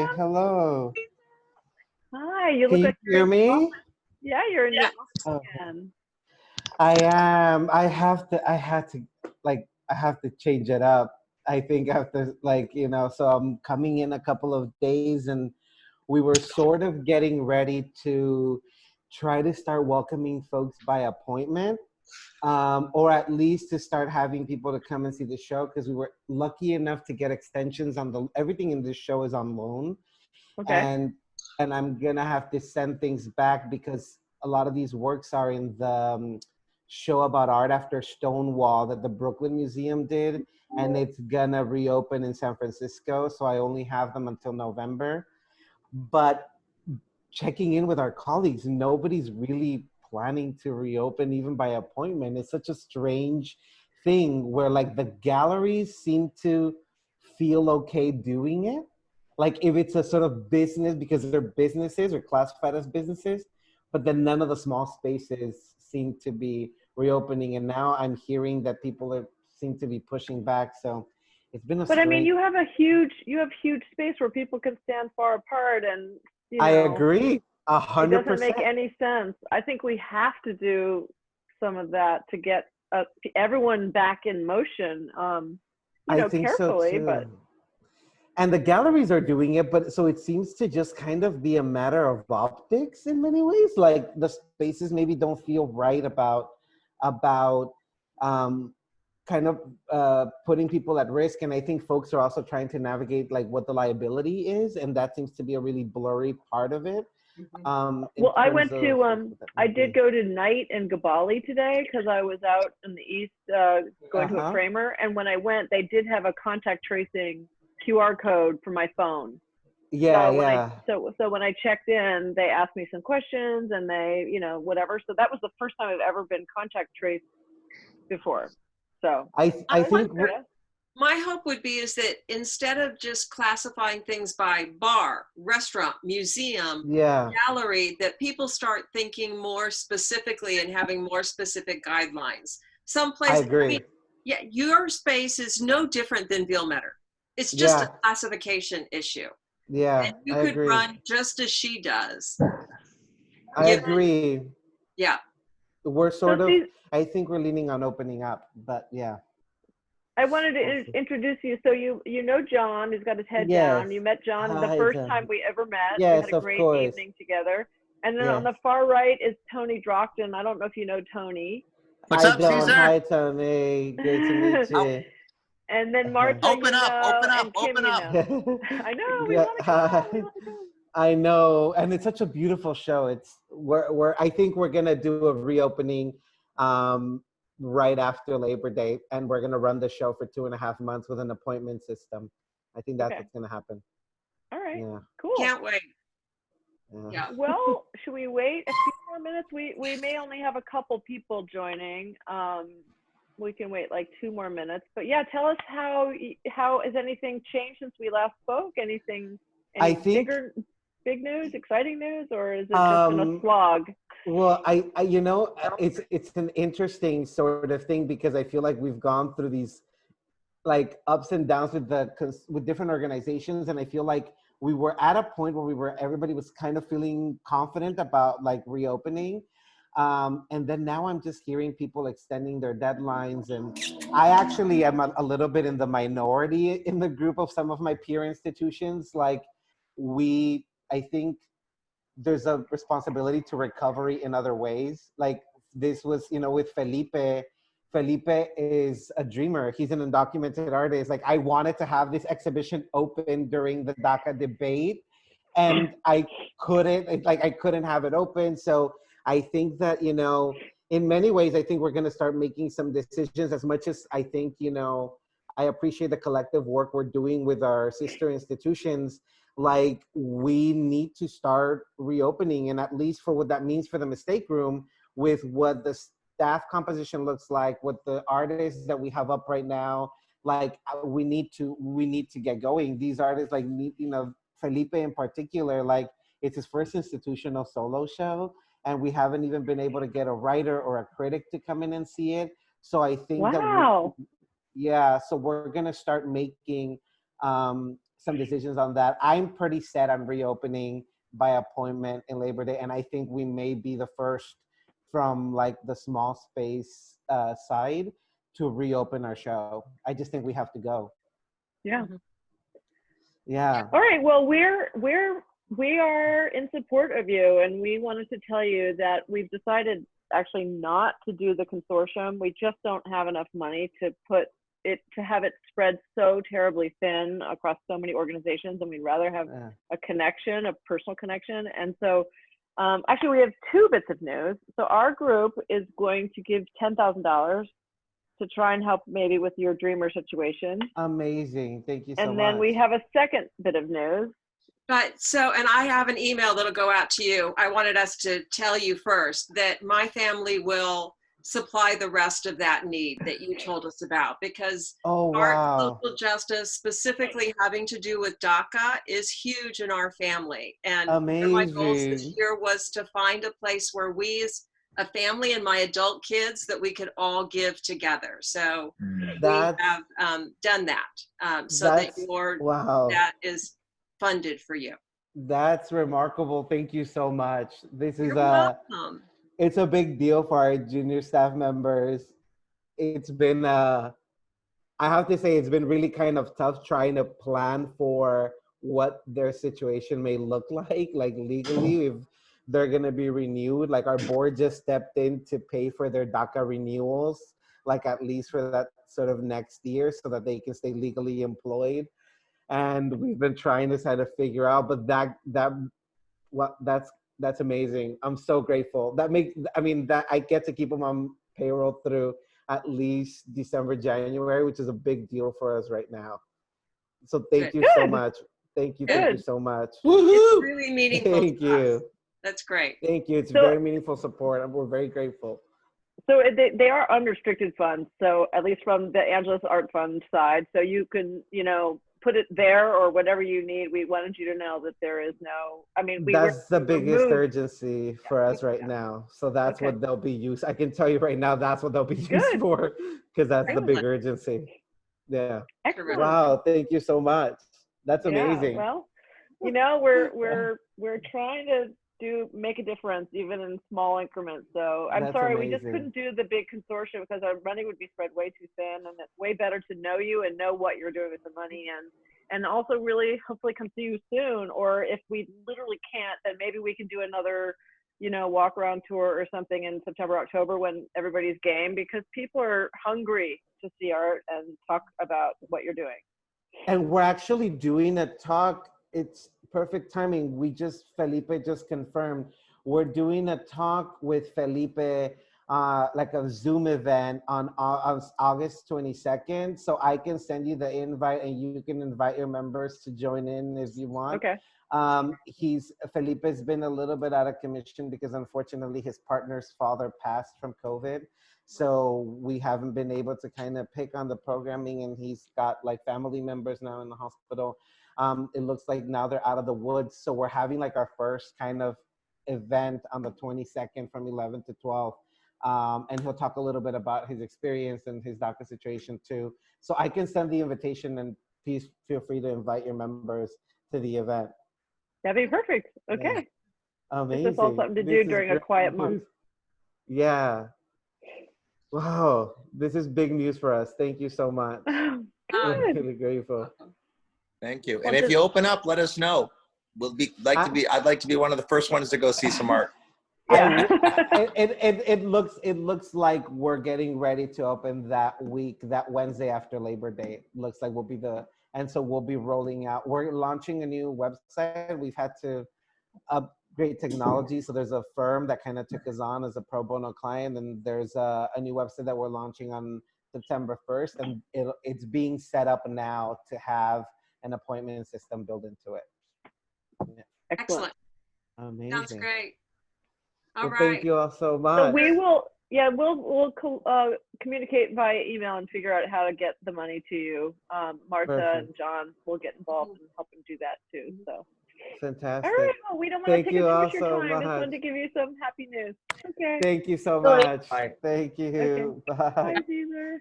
Hi, hello. Hi, you Can look you like you're hear in the office. me? Yeah, you're in your office Oh, again. I am. I have to change it up. I think after, so I'm coming in a couple of days and we were sort of getting ready to try to start welcoming folks by appointment, or at least to start having people to come and see the show because we were lucky enough to get extensions on everything in this show is on loan. Okay. and and I'm gonna have to send things back because a lot of these works are in the show about art after Stonewall that the Brooklyn Museum did, and it's gonna reopen in San Francisco. So I only have them until November. But checking in with our colleagues, nobody's really planning to reopen even by appointment. It's such a strange thing where like the galleries seem to feel okay doing it. Like if it's a sort of business because they're businesses or classified as businesses, but then none of the small spaces seem to be reopening. And now I'm hearing that people seem to be pushing back. So it's been a But I mean, strange. you have huge space where people can stand far apart, and I agree, a it hundred doesn't make percent. any sense. I think we have to do some of that to get everyone back in motion. I think so Carefully, but too. And the galleries are doing it, but so it seems to just kind of be a matter of optics in many ways. Like the spaces maybe don't feel right about um, kind of putting people at risk. And I think folks are also trying to navigate like what the liability is, and that seems to be a really blurry part of it. In well, I terms went of to what that I may did be. go to night in Gabali today because I was out in the east Uh going to a huh. framer, and when I went, they did have a contact tracing QR code for my phone. Yeah, So when I yeah. so when I checked in, they asked me some questions and they, whatever. So that was the first time I've ever been contact traced before. So I I think wonder, yeah. my hope would be is that instead of just classifying things by bar, restaurant, museum, yeah. gallery, that people start thinking more specifically and having more specific guidelines. I Someplace, I mean, agree. yeah, your space is no different than Vielmetter. It's just a Yeah, classification issue. yeah. And you I could agree. run just as she does. I Given, agree. yeah. We're So sort of, see, I think we're leaning on opening up, but yeah, I wanted we'll to see. introduce you. So you know John, who's got his head Yes. down. You met John the Hi, first time John. we ever met. We had Yes, a of great course. evening together. And then on Yes. the far right is Tony Drockton. I don't know if you know Tony. What's I up, don't. Cesar? Hi, Tony. Great to meet Oh, you. And then Marta, open up, open up, and Kim, open up. I know we Yeah, want to come. We want to come. I know, and it's such a beautiful show. We're I think we're gonna do a reopening um, right after Labor Day, and we're gonna run the show for 2.5 months with an appointment system. I think that's Okay. what's gonna happen. All right. Yeah, Cool. Can't wait. yeah. Yeah. Well, should we wait a few more minutes? We may only have a couple people joining. We can wait like 2 more minutes. But yeah, tell us how has anything changed since we last spoke? I Any think big news, exciting news, or is it just been a um, slog? well, it's an interesting sort of thing because I feel like we've gone through these like ups and downs with with different organizations, and I feel like we were at a point where everybody was kind of feeling confident about like reopening, and then now I'm just hearing people extending their deadlines, and I actually am a little bit in the minority in the group of some of my peer institutions. Like I think there's a responsibility to recovery in other ways. Like this was, with Felipe. Felipe is a dreamer. He's an undocumented artist. Like I wanted to have this exhibition open during the DACA debate, and I couldn't have it open. So I think that, in many ways, I think we're going to start making some decisions. As much as I think, I appreciate the collective work we're doing with our sister institutions. Like we need to start reopening, and at least for what that means for the mistake room, with what the staff composition looks like, what the artists that we have up right now, like we need to get going. These artists, like, Felipe in particular, like it's his first institutional solo show, and we haven't even been able to get a writer or a critic to come in and see it. So I think that Wow. yeah, so we're gonna start making some decisions on that. I'm pretty set on reopening by appointment in Labor Day, and I think we may be the first from like the small space side to reopen our show. I just think we have to go. Yeah. Yeah. All right. Well, we are in support of you, and we wanted to tell you that we've decided actually not to do the consortium. We just don't have enough money to have it spread so terribly thin across so many organizations, and we'd rather have a connection, a personal connection. And so actually we have two bits of news. So our group is going to give $10,000 to try and help maybe with your dreamer situation. Amazing. Thank you so much. And then we have a second bit of news. But and I have an email that'll go out to you. I wanted us to tell you first that my family will supply the rest of that need that you told us about, because our social justice, specifically having to do with DACA, is huge in our family. And one of my goals this year was to find a place where we as a family and my adult kids, that we could all give together. So we have done that, so that that is funded for you. That's remarkable. Thank you so much. This is You're welcome. It's a big deal for our junior staff members. It's been I have to say, it's been really kind of tough trying to plan for what their situation may look like legally, if they're going to be renewed. Like our board just stepped in to pay for their DACA renewals, like at least for that sort of next year, so that they can stay legally employed. And we've been trying to try to figure out, but that's amazing. I'm so grateful. That I get to keep them on payroll through at least December, January, which is a big deal for us right now. So thank you so much. Thank you so much. It's really meaningful. Thank you. That's great. Thank you. It's very meaningful support, and we're very grateful. So they are unrestricted funds. So at least from the Angelus Art Fund side, so you can, put it there or whatever you need. We wanted you to know that there is no, that's the biggest urgency for us right now. So that's what they'll be used. I can tell you right now, that's what they'll be used for, because that's the big urgency. Yeah. Excellent. Wow. Thank you so much. That's amazing. Yeah, well, we're trying to make a difference even in small increments. So I'm sorry, we just couldn't do the big consortium because our money would be spread way too thin, and it's way better to know you and know what you're doing with the money, and also really hopefully come see you soon. Or if we literally can't, then maybe we can do another walk around tour or something in September, October, when everybody's game, because people are hungry to see art and talk about what you're doing. And we're actually doing a talk. It's perfect timing. Felipe just confirmed we're doing a talk with Felipe, like a Zoom event on August 22nd. So I can send you the invite, and you can invite your members to join in if you want. Okay. Felipe's been a little bit out of commission because unfortunately his partner's father passed from COVID. So we haven't been able to kind of pick on the programming, and he's got like family members now in the hospital. It looks like now they're out of the woods. So we're having like our first kind of event on the 22nd from 11 to 12. And he'll talk a little bit about his experience and his DACA situation too. So I can send the invitation, and please feel free to invite your members to the event. That'd be perfect. Okay. Yeah. Amazing. This is all something to do during a quiet month. Yeah. Wow. This is big news for us. Thank you so much. Good. I'm really grateful. Thank you. And if you open up, let us know. I'd like to be one of the first ones to go see some art. Yeah. It looks like we're getting ready to open that week, that Wednesday after Labor Day. It looks like we'll be rolling out. We're launching a new website. We've had to upgrade technology. So there's a firm that kind of took us on as a pro bono client, and there's a new website that we're launching on September 1st, and it's being set up now to have an appointment system built into it. Yeah. Excellent. Amazing. Sounds great. All right. Thank you all so much. So we will, we'll communicate via email and figure out how to get the money to you. Martha and John will get involved and help them do that too. So. Fantastic. All right. Well, we don't want to take up too much of your time. Much. Just wanted to give you some happy news. Okay. Thank you so much. Bye. Thank you. Okay. Bye. Bye, Cesar.